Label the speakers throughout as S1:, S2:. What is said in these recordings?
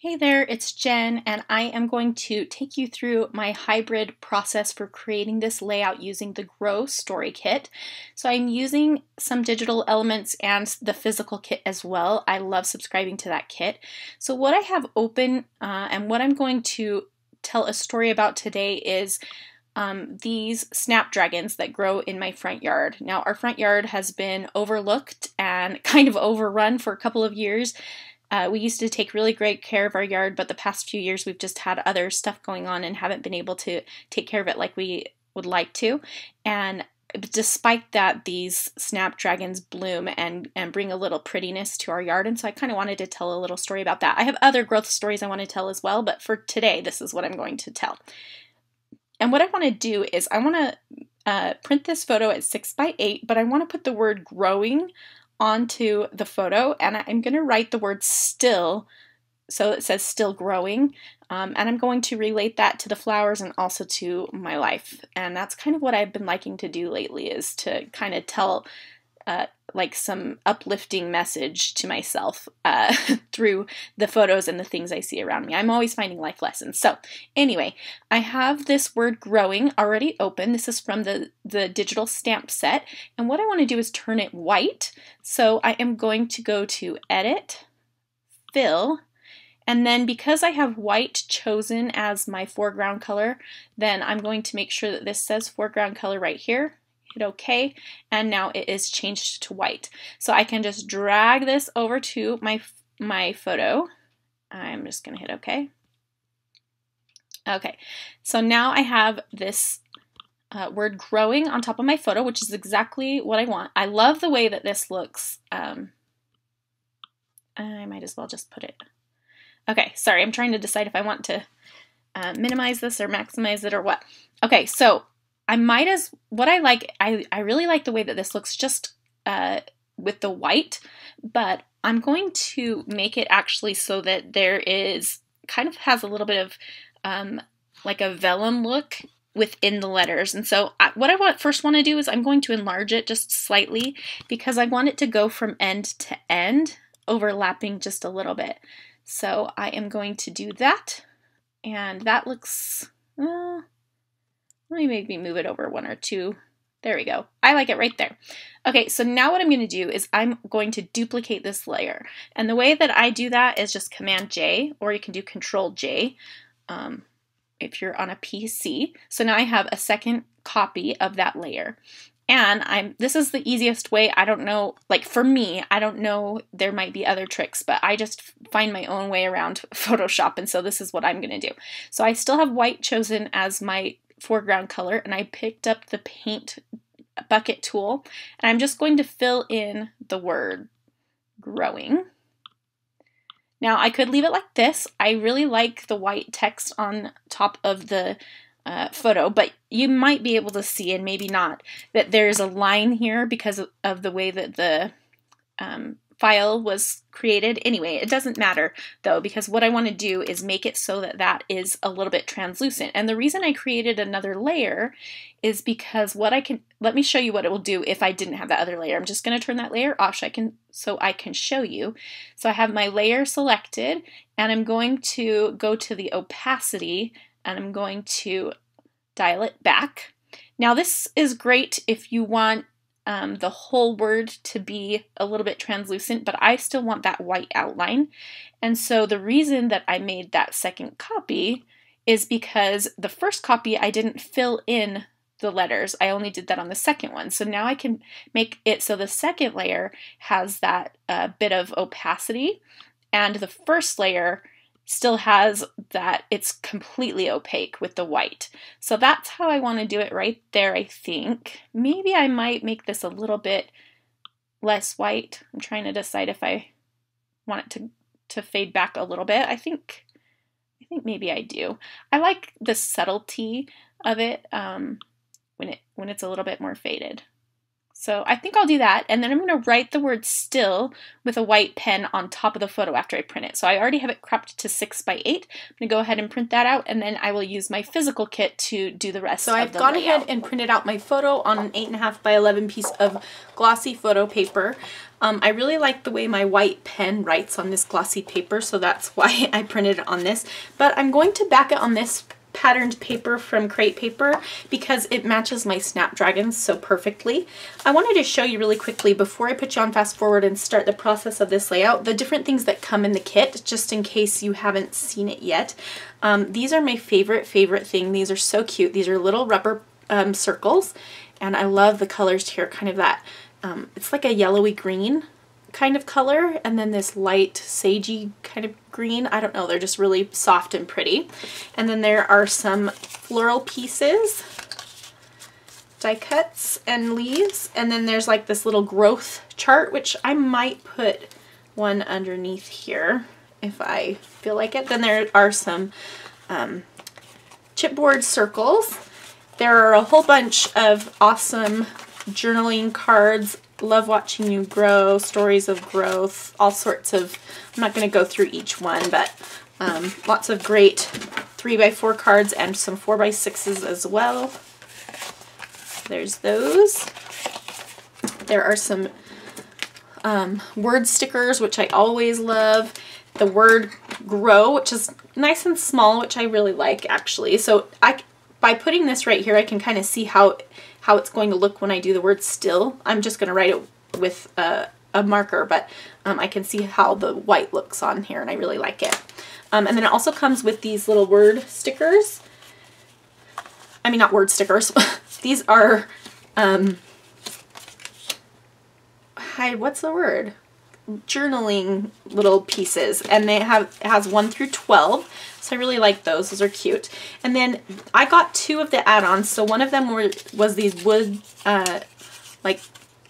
S1: Hey there, it's Jen, and I am going to take you through my hybrid process for creating this layout using the Grow Story Kit. So I'm using some digital elements and the physical kit as well. I love subscribing to that kit. So what I have open and what I'm going to tell a story about today is these snapdragons that grow in my front yard. Now, our front yard has been overlooked and kind of overrun for a couple of years. We used to take really great care of our yard, but the past few years we've just had other stuff going on and haven't been able to take care of it like we would like to. And despite that, these snapdragons bloom and bring a little prettiness to our yard, and so I kind of wanted to tell a little story about that. I have other growth stories I want to tell as well, but for today, this is what I'm going to tell. And what I want to do is I want to print this photo at 6x8, but I want to put the word growing onto the photo, and I'm going to write the word still, so it says still growing, and I'm going to relate that to the flowers and also to my life. And that's kind of what I've been liking to do lately, is to kind of tell like some uplifting message to myself through the photos and the things I see around me. I'm always finding life lessons. So anyway, I have this word growing already open. This is from the digital stamp set. And what I want to do is turn it white. So I am going to go to Edit, Fill, and then because I have white chosen as my foreground color, then I'm going to make sure that this says foreground color right here. Hit OK, and now it is changed to white. So I can just drag this over to my photo. I'm just going to hit OK. Okay, so now I have this word growing on top of my photo, which is exactly what I want. I love the way that this looks. I might as well just put it. Okay, sorry, I'm trying to decide if I want to minimize this or maximize it or what. Okay, so I really like the way that this looks just with the white, but I'm going to make it actually so that there is, kind of has a little bit of like a vellum look within the letters. And so what I first want to do is I'm going to enlarge it just slightly because I want it to go from end to end, overlapping just a little bit. So I am going to do that, and that looks, let me maybe move it over one or two. There we go. I like it right there. Okay, so now what I'm going to do is I'm going to duplicate this layer. And the way that I do that is just Command J, or you can do Control J if you're on a PC. So now I have a second copy of that layer. And this is the easiest way. I don't know, like for me, I don't know, there might be other tricks, but I just find my own way around Photoshop, and so this is what I'm going to do. So I still have white chosen as my foreground color, and I picked up the paint bucket tool, and I'm just going to fill in the word growing. Now I could leave it like this. I really like the white text on top of the photo, but you might be able to see, and maybe not, that there's a line here because of the way that the file was created. Anyway, it doesn't matter though, because what I want to do is make it so that that is a little bit translucent. And the reason I created another layer is because let me show you what it will do if I didn't have that other layer. I'm just going to turn that layer off so I can show you. So I have my layer selected, and I'm going to go to the opacity, and I'm going to dial it back. Now this is great if you want the whole word to be a little bit translucent, but I still want that white outline. And so the reason that I made that second copy is because the first copy I didn't fill in the letters. I only did that on the second one. So now I can make it so the second layer has that bit of opacity, and the first layer still has that it's completely opaque with the white. So that's how I want to do it right there, I think. Maybe I might make this a little bit less white. I'm trying to decide if I want it to fade back a little bit. I think maybe I do. I like the subtlety of it when it's a little bit more faded. So I think I'll do that, and then I'm going to write the word still with a white pen on top of the photo after I print it. So I already have it cropped to 6 by 8. I'm going to go ahead and print that out, and then I will use my physical kit to do the rest of the layout. So I've gone ahead and printed out my photo on an 8.5 by 11 piece of glossy photo paper. I really like the way my white pen writes on this glossy paper, so that's why I printed it on this. But I'm going to back it on this patterned paper from Crate Paper because it matches my Snapdragons so perfectly. I wanted to show you really quickly before I put you on fast forward and start the process of this layout, the different things that come in the kit, just in case you haven't seen it yet. These are my favorite thing. These are so cute. These are little rubber circles, and I love the colors here, kind of that, it's like a yellowy green kind of color, and then this light sagey kind of green. I don't know, they're just really soft and pretty. And then there are some floral pieces, die cuts and leaves, and then there's like this little growth chart, which I might put one underneath here if I feel like it. Then there are some chipboard circles. There are a whole bunch of awesome journaling cards. Love watching you grow, stories of growth, all sorts of, I'm not going to go through each one, but lots of great 3x4 cards and some 4x6s as well. There's those. There are some word stickers, which I always love. The word grow, which is nice and small, which I really like actually. So by putting this right here, I can kind of see how it's going to look when I do the word still. I'm just going to write it with a marker, but I can see how the white looks on here, and I really like it. And then it also comes with these little word stickers. I mean, not word stickers. These are, what's the word? Journaling little pieces, and it has 1 through 12. So I really like those. Those are cute. And then I got 2 of the add-ons. So one of them was these wood, like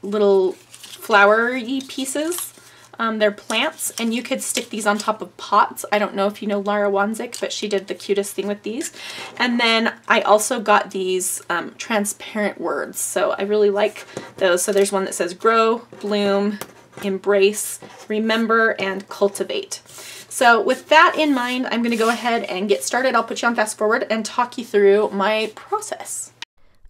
S1: little flowery pieces. They're plants, and you could stick these on top of pots. I don't know if you know Lara Wanzik, but she did the cutest thing with these. And then I also got these transparent words. So I really like those. So there's one that says grow, bloom, embrace, remember, and cultivate. So with that in mind, I'm going to go ahead and get started. I'll put you on fast forward and talk you through my process.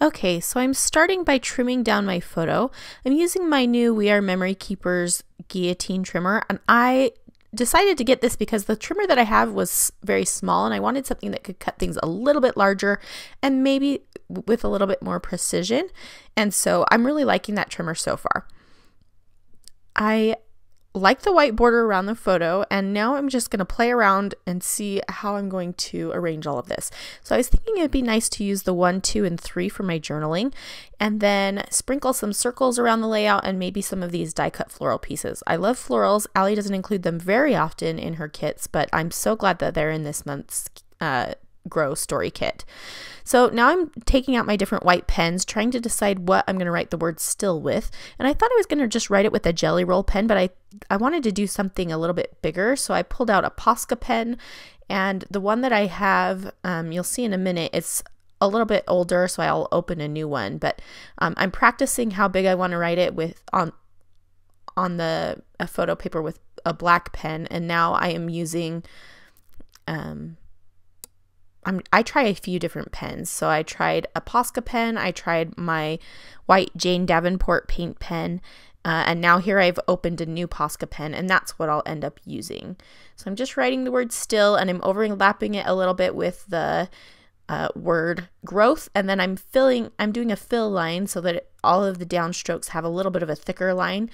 S2: Okay, so I'm starting by trimming down my photo. I'm using my new We Are Memory Keepers guillotine trimmer, and I decided to get this because the trimmer that I have was very small, and I wanted something that could cut things a little bit larger and maybe with a little bit more precision. And so I'm really liking that trimmer so far. I like the white border around the photo, and now I'm just going to play around and see how I'm going to arrange all of this. So I was thinking it would be nice to use the 1, 2, and 3 for my journaling, and then sprinkle some circles around the layout and maybe some of these die cut floral pieces. I love florals. Allie doesn't include them very often in her kits, but I'm so glad that they're in this month's Grow story kit. So now I'm taking out my different white pens, trying to decide what I'm going to write the word still with. And I thought I was going to just write it with a Jelly Roll pen, but I wanted to do something a little bit bigger. So I pulled out a POSCA pen, and the one that I have, you'll see in a minute, it's a little bit older, so I'll open a new one. But I'm practicing how big I want to write it with on a photo paper with a black pen, and now I am using I try a few different pens. So I tried a POSCA pen, I tried my white Jane Davenport paint pen, and now here I've opened a new POSCA pen, and that's what I'll end up using. So I'm just writing the word still, and I'm overlapping it a little bit with the word growth, and then I'm doing a fill line so that all of the downstrokes have a little bit of a thicker line.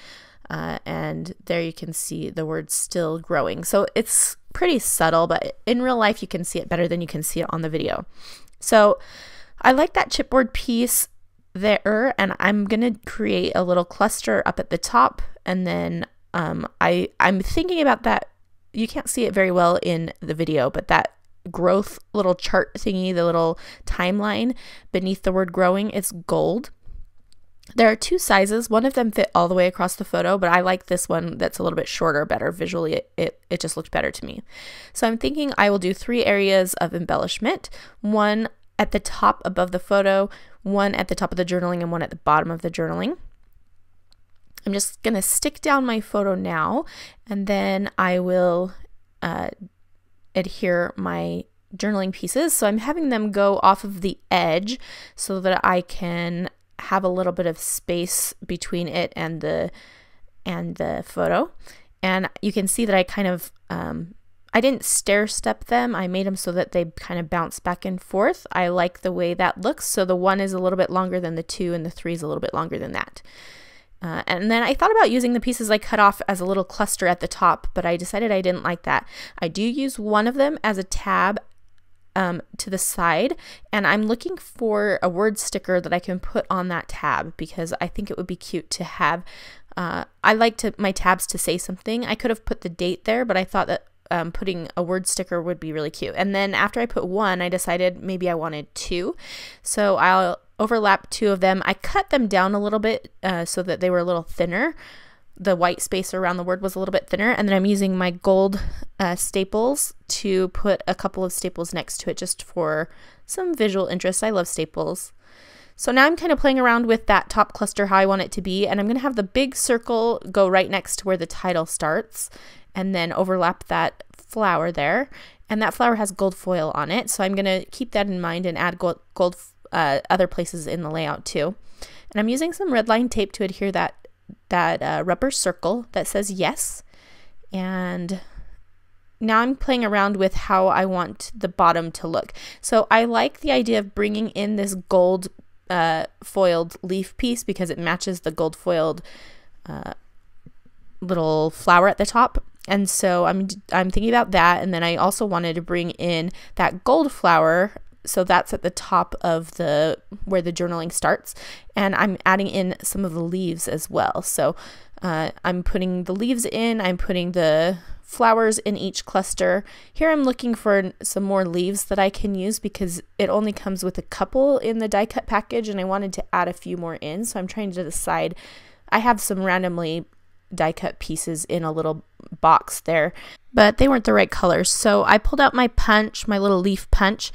S2: And there you can see the word still growing. So it's pretty subtle, but in real life you can see it better than you can see it on the video. So I like that chipboard piece there, and I'm going to create a little cluster up at the top, and then I'm thinking about that. You can't see it very well in the video, but that growth little chart thingy, the little timeline beneath the word growing, it's gold. There are 2 sizes. One of them fit all the way across the photo, but I like this one that's a little bit shorter better. Visually, it just looked better to me. So I'm thinking I will do 3 areas of embellishment. 1 at the top above the photo, 1 at the top of the journaling, and 1 at the bottom of the journaling. I'm just going to stick down my photo now, and then I will adhere my journaling pieces. So I'm having them go off of the edge so that I can have a little bit of space between it and the photo. And you can see that I kind of I didn't stair step them. I made them so that they kind of bounce back and forth. I like the way that looks. So the 1 is a little bit longer than the 2, and the 3 is a little bit longer than that. And then I thought about using the pieces I cut off as a little cluster at the top, but I decided I didn't like that. I do use one of them as a tab to the side, and I'm looking for a word sticker that I can put on that tab because I think it would be cute to have. I like my tabs to say something. I could have put the date there, but I thought that putting a word sticker would be really cute. And then after I put 1, I decided maybe I wanted 2. So I'll overlap 2 of them. I cut them down a little bit so that they were a little thinner. The white space around the word was a little bit thinner. And then I'm using my gold staples to put a couple of staples next to it just for some visual interest. I love staples. So now I'm kind of playing around with that top cluster, how I want it to be. And I'm going to have the big circle go right next to where the title starts, and then overlap that flower there. And that flower has gold foil on it, so I'm going to keep that in mind and add gold other places in the layout too. And I'm using some red line tape to adhere that rubber circle that says yes. And now I'm playing around with how I want the bottom to look. So I like the idea of bringing in this gold foiled leaf piece because it matches the gold foiled little flower at the top. And so I'm thinking about that. And then I also wanted to bring in that gold flower. So that's at the top of where the journaling starts. And I'm adding in some of the leaves as well. So I'm putting the leaves in, I'm putting the flowers in each cluster. Here I'm looking for some more leaves that I can use because it only comes with a couple in the die cut package and I wanted to add a few more in. So I'm trying to decide. I have some randomly die cut pieces in a little box there, but they weren't the right colors. So I pulled out my punch, my little leaf punch.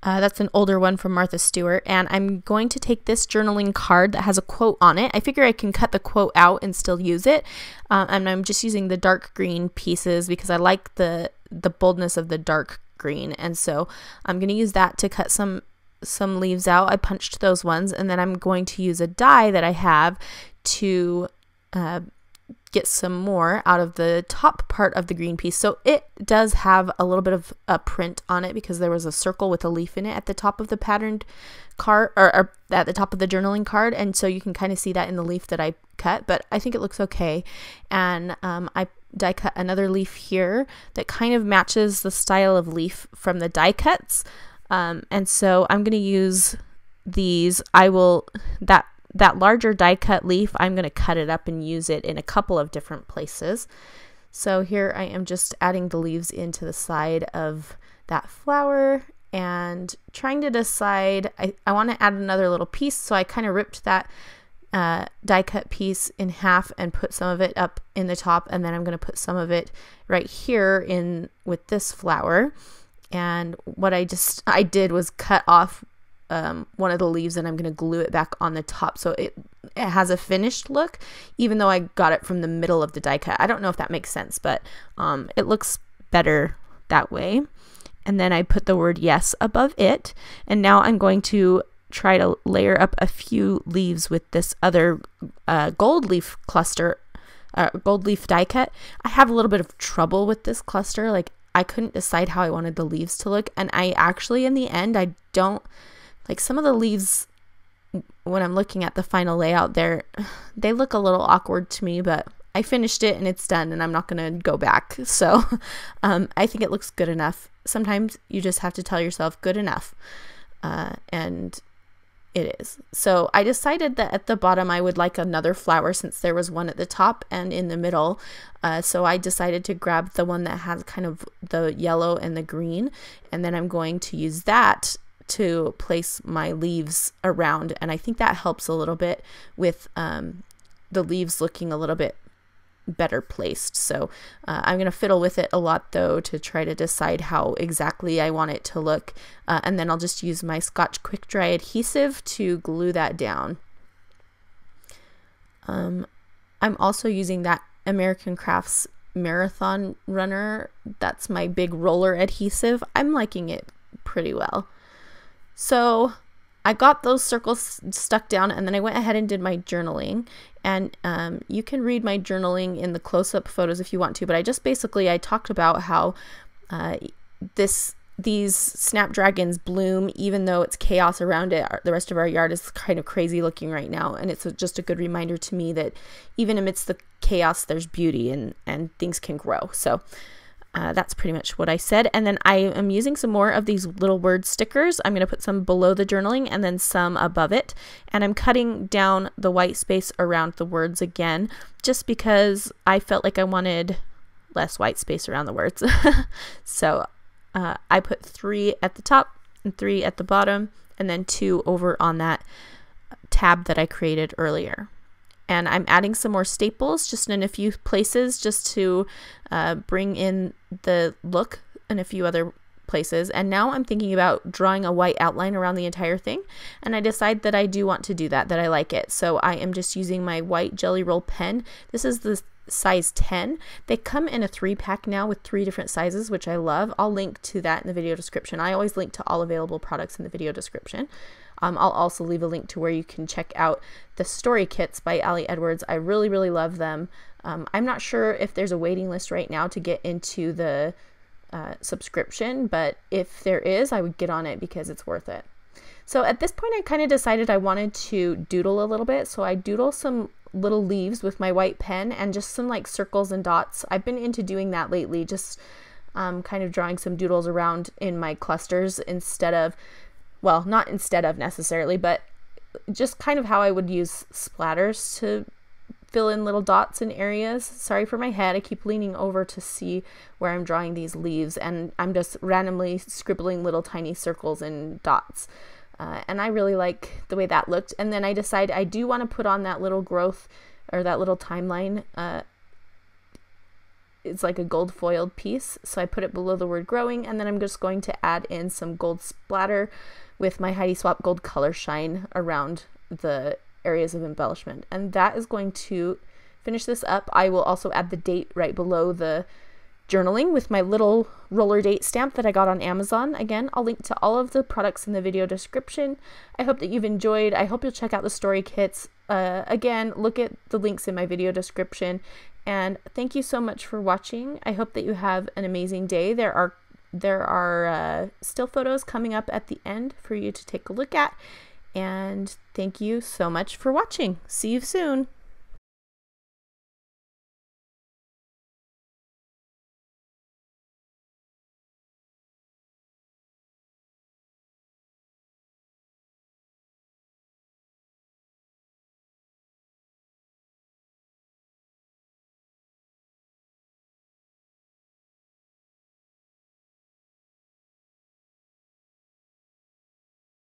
S2: That's an older one from Martha Stewart, and I'm going to take this journaling card that has a quote on it. I figure I can cut the quote out and still use it, and I'm just using the dark green pieces because I like the boldness of the dark green, and so I'm going to use that to cut some leaves out. I punched those ones, and then I'm going to use a die that I have to get some more out of the top part of the green piece. So it does have a little bit of a print on it because there was a circle with a leaf in it at the top of the patterned card, or at the top of the journaling card, and so you can kind of see that in the leaf that I cut, but I think it looks okay. And I die cut another leaf here that kind of matches the style of leaf from the die cuts, and so I'm going to use these. That larger die cut leaf, I'm going to cut it up and use it in a couple of different places. So here I am just adding the leaves into the side of that flower and trying to decide, I want to add another little piece. So I kind of ripped that die cut piece in half and put some of it up in the top, and then I'm going to put some of it right here in with this flower. And what I did was cut off one of the leaves, and I'm going to glue it back on the top so it has a finished look, even though I got it from the middle of the die cut. I don't know if that makes sense, but it looks better that way. And then I put the word yes above it, and now I'm going to try to layer up a few leaves with this other gold leaf cluster, gold leaf die cut. I have a little bit of trouble with this cluster. Like, I couldn't decide how I wanted the leaves to look, and I actually, in the end, I don't like some of the leaves. When I'm looking at the final layout there, they look a little awkward to me, but I finished it and it's done and I'm not going to go back. So I think it looks good enough. Sometimes you just have to tell yourself good enough, and it is. So I decided that at the bottom I would like another flower since there was one at the top and in the middle. So I decided to grab the one that has kind of the yellow and the green, and then I'm going to use that to place my leaves around, and I think that helps a little bit with the leaves looking a little bit better placed. So I'm going to fiddle with it a lot though to try to decide how exactly I want it to look, and then I'll just use my Scotch quick dry adhesive to glue that down. I'm also using that American Crafts Marathon Runner. That's my big roller adhesive. I'm liking it pretty well. So I got those circles stuck down, and then I went ahead and did my journaling. And you can read my journaling in the close-up photos if you want to, but I talked about how these snapdragons bloom even though it's chaos around it. The rest of our yard is kind of crazy looking right now, and it's just a good reminder to me that even amidst the chaos there's beauty and things can grow. So that's pretty much what I said. And then I am using some more of these little word stickers. I'm going to put some below the journaling and then some above it, and I'm cutting down the white space around the words again just because I felt like I wanted less white space around the words. So I put 3 at the top and 3 at the bottom, and then 2 over on that tab that I created earlier. And I'm adding some more staples just in a few places just to bring in the look in a few other places. And now I'm thinking about drawing a white outline around the entire thing, and I decide that I do want to do that I like it. So I am just using my white Jelly Roll pen. This is the size 10. They come in a 3-pack now with 3 different sizes, which I love. I'll link to that in the video description. I always link to all available products in the video description. I'll also leave a link to where you can check out the story kits by Ali Edwards. I really, really love them. I'm not sure if there's a waiting list right now to get into the subscription, but if there is, I would get on it because it's worth it. So at this point, I kind of decided I wanted to doodle a little bit. So I doodle some little leaves with my white pen and just some like circles and dots. I've been into doing that lately, just kind of drawing some doodles around in my clusters instead of, well, not instead of necessarily, but just kind of how I would use splatters to fill in little dots in areas. Sorry for my head. I keep leaning over to see where I'm drawing these leaves, and I'm just randomly scribbling little tiny circles and dots. And I really like the way that looked. And then I decide I do want to put on that little growth or that little timeline. It's like a gold foiled piece. So I put it below the word growing, and then I'm just going to add in some gold splatter with my Heidi Swap Gold Color Shine around the areas of embellishment. And that is going to finish this up. I will also add the date right below the journaling with my little roller date stamp that I got on Amazon. Again, I'll link to all of the products in the video description. I hope that you've enjoyed. I hope you'll check out the story kits. Again, look at the links in my video description. And thank you so much for watching. I hope that you have an amazing day. There are still photos coming up at the end for you to take a look at. And thank you so much for watching. See you soon.